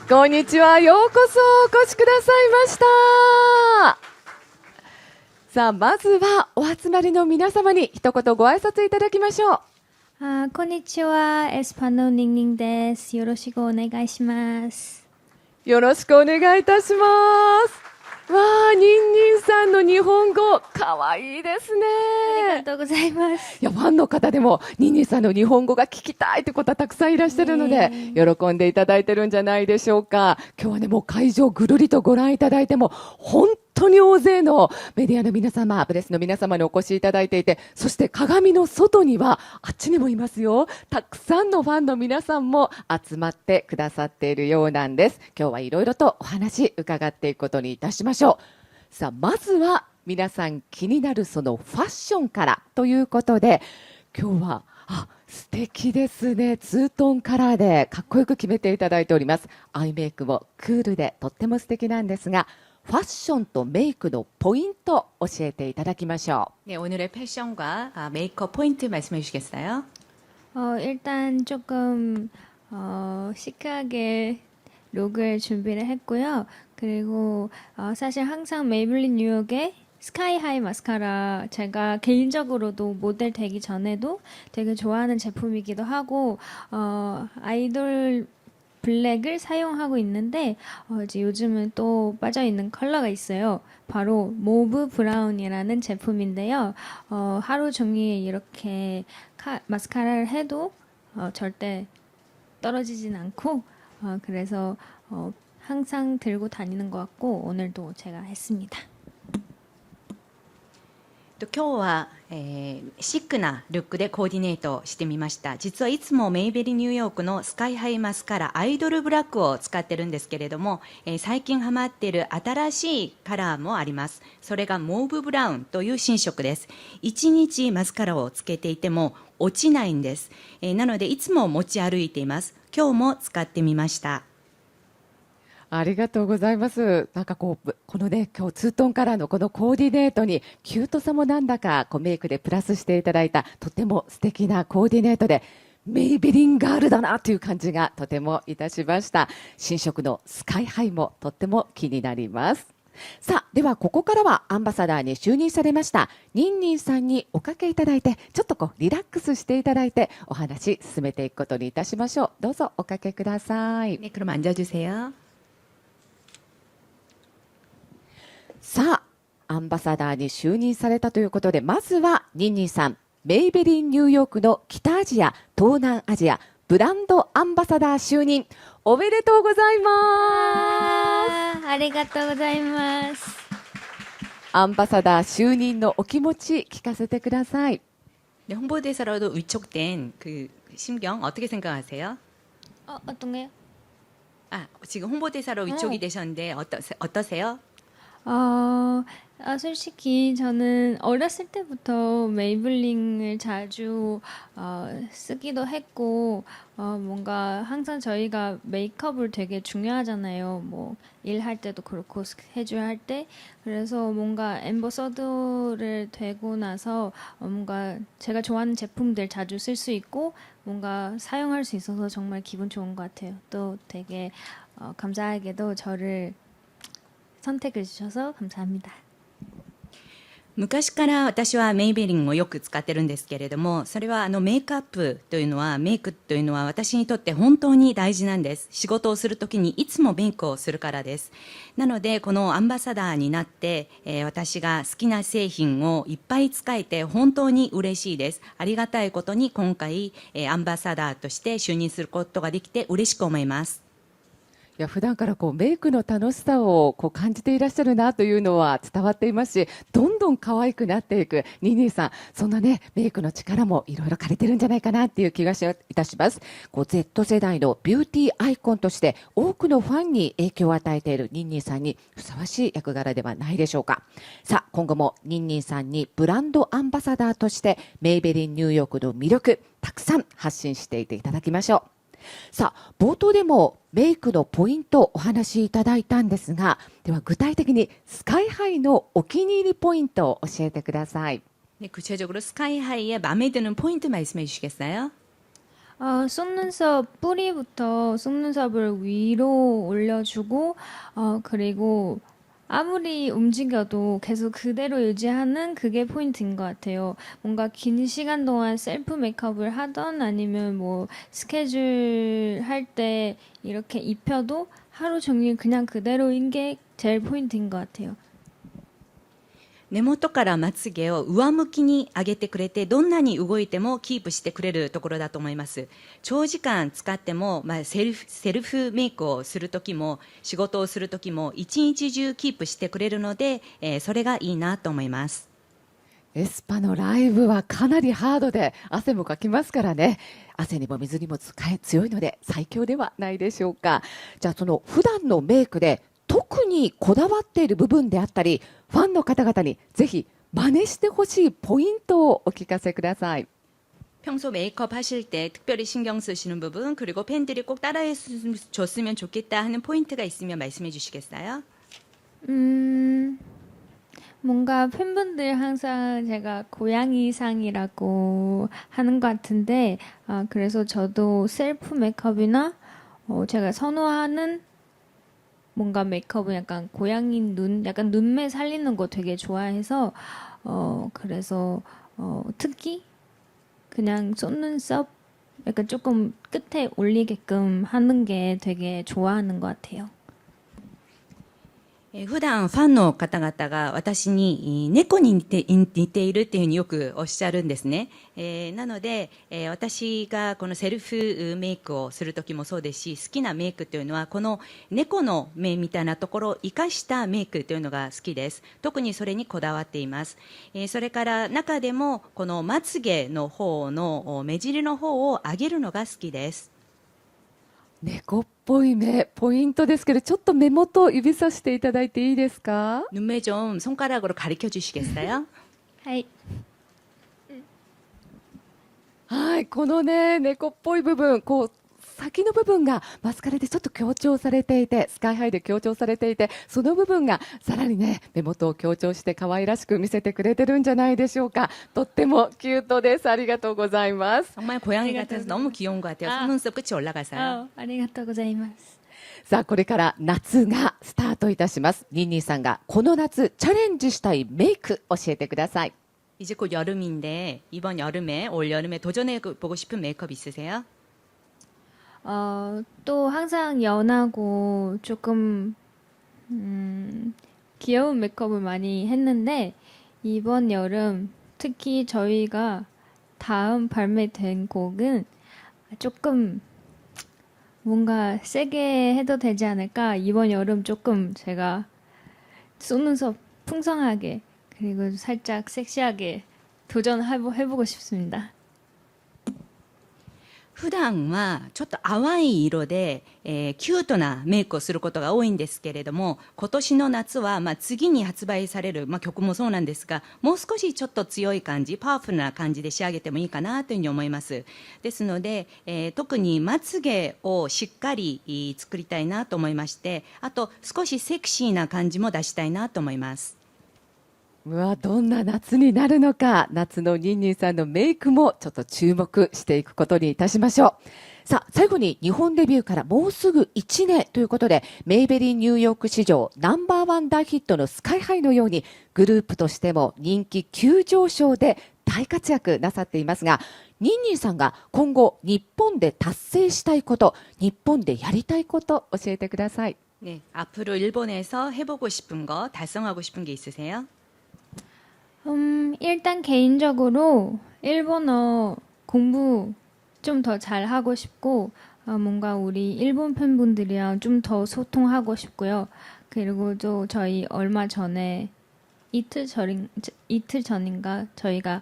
こんにちは。ようこそお越しくださいました。さあ、まずはお集まりの皆様に一言ご挨拶いただきましょう。こんにちは。エスパノニンニンです。よろしくお願いします。よろしくお願いいたします。わあ、ニンニンさんの日本語、かわいいですね。ありがとうございます。いや、ファンの方でも、ニンニンさんの日本語が聞きたいってことはたくさんいらっしゃるので、喜んでいただいてるんじゃないでしょうか。今日はね、もう会場ぐるりとご覧いただいても、本当に大勢のメディアの皆様、プレスの皆様にお越しいただいていて、そして鏡の外には、あっちにもいますよ。たくさんのファンの皆さんも集まってくださっているようなんです。今日はいろいろとお話伺っていくことにいたしましょう。さあ、まずは、皆さん気になるそのファッションからということで、今日は素敵ですね。ツートンカラーでかっこよく決めていただいております。アイメイクもクールでとっても素敵なんですが、ファッションとメイクのポイント教えていただきましょう。 네, 오늘의 패션과 메이크업 포인트 말씀해 주시겠어요? 일단 조금 시크하게 룩을 준비를 했고요. 그리고 사실 항상 메이블린 뉴욕의 스카이 하이 마스카라 제가 개인적으로도 모델 되기 전에도 되게 좋아하는 제품이기도 하고 아이돌 블랙을 사용하고 있는데 이제 요즘은 또 빠져있는 컬러가 있어요. 바로 모브 브라운이라는 제품인데요. 하루 종일 이렇게 마스카라를 해도 절대 떨어지진 않고 그래서 항상 들고 다니는 것 같고 오늘도 제가 했습니다. 今日は、シックなルックでコーディネートしてみました。実はいつもメイベリニューヨークのスカイハイマスカラアイドルブラックを使ってるんですけれども、最近ハマっている新しいカラーもあります。それがモーブブラウンという新色です。1日マスカラをつけていても落ちないんです。なのでいつも持ち歩いています。今日も使ってみました。ありがとうございます。なんかこのね、今日ツートンカラーのこのコーディネートにキュートさもなんだかメイクでプラスしていただいたとても素敵なコーディネートで、メイベリンガールだなという感じがとてもいたしました。新色のスカイハイもとっても気になります。さあ、ではここからはアンバサダーに就任されましたニンニンさんにおかけいただいて、ちょっとリラックスしていただいてお話進めていくことにいたしましょう。どうぞおかけください。 네, 그럼 앉아주세요. さあ、アンバサダーに就任されたということで、まずはニンニンさん、メイベリンニューヨークの北アジア、東南アジアブランドアンバサダー就任おめでとうございます。ありがとうございます。アンバサダー就任のお気持ち聞かせてください。 네, 홍보대사로도 위촉된 그 심경 어떻게 생각하세요? 어떤 거요? 지금 홍보대사로 위촉이 되셨는데 어떠세요? 솔직히 저는 어렸을 때부터 메이블링을 자주 쓰기도 했고 뭔가 항상 저희가 메이크업을 되게 중요하잖아요. 뭐 일할 때도 그렇고 스케줄 할 때. 그래서 뭔가 앰버서더를 되고 나서 뭔가 제가 좋아하는 제품들 자주 쓸 수 있고 뭔가 사용할 수 있어서 정말 기분 좋은 것 같아요. 또 되게 감사하게도 저를 선택을 주셔서 감사합니다. 昔から私はメイベリンをよく使ってるんですけれども、それはメイクアップというのは、メイクというのは私にとって本当に大事なんです。仕事をするときにいつもメイクをするからです。なのでこのアンバサダーになって、私が好きな製品をいっぱい使えて本当に嬉しいです。ありがたいことに今回、アンバサダーとして就任することができて嬉しく思います。いや、普段からメイクの楽しさを感じていらっしゃるなというのは伝わっていますし、どんどん可愛くなっていくニーニーさん、そんなねメイクの力もいろいろ借りてるんじゃないかなっていう気がいたします。Z 世代のビューティーアイコンとして多くのファンに影響を与えているニンニンさんにふさわしい役柄ではないでしょうか。さあ、今後もニンニンさんにブランドアンバサダーとしてメイベリンニューヨークの魅力たくさん発信していっていただきましょう。さあ、冒頭でもメイクのポイントをお話しいただいたんですが、では具体的にスカイハイのお気に入りポイントを教えてください。 네, 구체적으로 스카이하이의 마음에 드는 포인트 말씀해 주시겠어요? 속눈썹 뿌리부터 속눈썹을 위로 올려주고 그리고 아무리 움직여도 계속 그대로 유지하는 그게 포인트인 것 같아요. 뭔가 긴 시간 동안 셀프 메이크업을 하던 아니면 뭐 스케줄 할 때 이렇게 입혀도 하루 종일 그냥 그대로인 게 제일 포인트인 것 같아요. 根元からまつげを上向きに上げてくれて、どんなに動いてもキープしてくれるところだと思います。長時間使っても、セルフメイクをするときも、仕事をするときも、一日中キープしてくれるので、それがいいなと思います。エスパのライブはかなりハードで汗もかきますからね。汗にも水にも強いので最強ではないでしょうか。じゃあその普段のメイクで特にこだわっている部分であったり、ファンの方々にぜひ真似してほしいポイントをお聞かせください。 평소 메이크업 하실 때 특별히 신경 쓰시는 부분, 그리고 팬들이 꼭 따라해 줬으면 좋겠다 하는 포인트가 있으면 말씀해 주시겠어요? 뭔가 팬분들 항상 제가 고양이상이라고 하는 것 같은데, 그래서 저도 셀프 메이크업이나 제가 선호하는 뭔가 메이크업은 약간 고양이 눈, 약간 눈매 살리는 거 되게 좋아해서, 그래서 특히 그냥 속눈썹 약간 조금 끝에 올리게끔 하는 게 되게 좋아하는 것 같아요. 普段ファンの方々が私に猫に似ているっていうふうによくおっしゃるんですね。なので、私がこのセルフメイクをするときもそうですし、好きなメイクというのはこの猫の目みたいなところを生かしたメイクというのが好きです。特にそれにこだわっています。それから中でもこのまつげの方の目尻の方を上げるのが好きです。猫っぽい目、ポイントですけど、ちょっと目元を指さしていただいていいですか？ 눈매 좀 손가락으로 가르쳐 주시겠어요? はい。はい、このね、猫っぽい部分、こう、先の部分がマスカラでちょっと強調されていて、スカイハイで強調されていて、その部分がさらにね、目元を強調して可愛らしく見せてくれてるんじゃないでしょうか。とってもキュートです。ありがとうございます。 정말 고양이 같아서 너무 귀여운 것 같아요. 속눈썹 끝이 올라가서요. ありがとうございます。さあ、これから夏がスタートいたします。ニンニンさんがこの夏チャレンジしたいメイク教えてください。 이제 곧 여름인데 이번 여름에 올 여름에 도전해 보고 싶은 메이크업 있으세요? 또 항상 연하고 조금 귀여운 메이크업을 많이 했는데 이번 여름 특히 저희가 다음 발매된 곡은 조금 뭔가 세게 해도 되지 않을까. 이번 여름 조금 제가 속눈썹 풍성하게 그리고 살짝 섹시하게 도전해보고 싶습니다. 普段はちょっと淡い色で、キュートなメイクをすることが多いんですけれども、今年の夏は、次に発売される、曲もそうなんですが、もう少しちょっと強い感じ、パワフルな感じで仕上げてもいいかなというふうに思います。ですので、特にまつげをしっかり作りたいなと思いまして、あと少しセクシーな感じも出したいなと思います。うわ、どんな夏になるのか、夏のニンニンさんのメイクもちょっと注目していくことにいたしましょう。さあ、最後に日本デビューからもうすぐ1年ということで、メイベリンニューヨーク史上ナンバーワン大ヒットのスカイハイのように、グループとしても人気急上昇で大活躍なさっていますが、ニンニンさんが今後日本で達成したいこと、日本でやりたいこと教えてください。 네, 앞으로 일본에서 해보고 싶은 거, 달성하고 싶은 게 있으세요? 일단 개인적으로 일본어 공부 좀 더 잘하고 싶고, 뭔가 우리 일본 팬분들이랑 좀 더 소통하고 싶고요. 그리고 또 저희 얼마 전에 이틀 전인가 저희가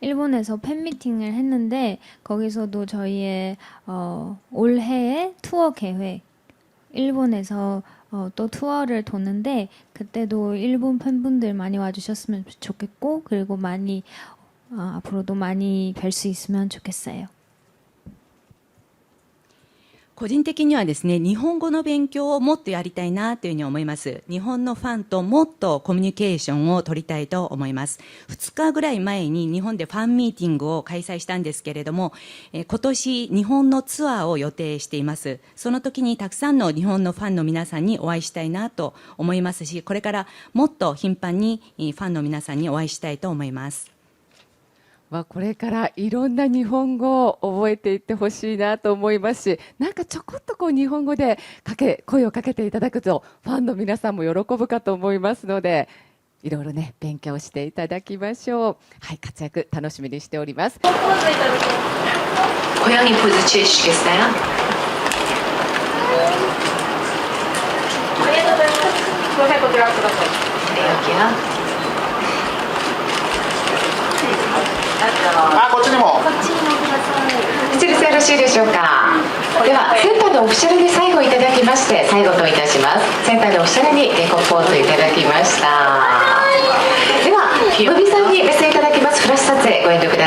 일본에서 팬미팅을 했는데, 거기서도 저희의 올해의 투어 계획, 일본에서 또 투어를 도는데 그때도 일본 팬분들 많이 와주셨으면 좋겠고, 그리고 많이 앞으로도 많이 뵐 수 있으면 좋겠어요. 個人的にはですね、日本語の勉強をもっとやりたいなというふうに思います。日本のファンともっとコミュニケーションを取りたいと思います。2日ぐらい前に日本でファンミーティングを開催したんですけれども、今年日本のツアーを予定しています。その時にたくさんの日本のファンの皆さんにお会いしたいなと思いますし、これからもっと頻繁にファンの皆さんにお会いしたいと思います。これからいろんな日本語を覚えていってほしいなと思いますし、なんかちょこっと日本語で声をかけていただくとファンの皆さんも喜ぶかと思いますので、いろいろね勉強していただきましょう。はい、活躍楽しみにしております。고양이 포즈 취해주시겠어요? 네, 여기요. こっちにも。失礼よろしいでしょうか。ではセンターのオフィシャルに最後いただきまして最後といたします。センターでオフィシャルにレコポーズいただきました。ではひろみさんに目線いただきますフラッシュ撮影ご遠慮ください。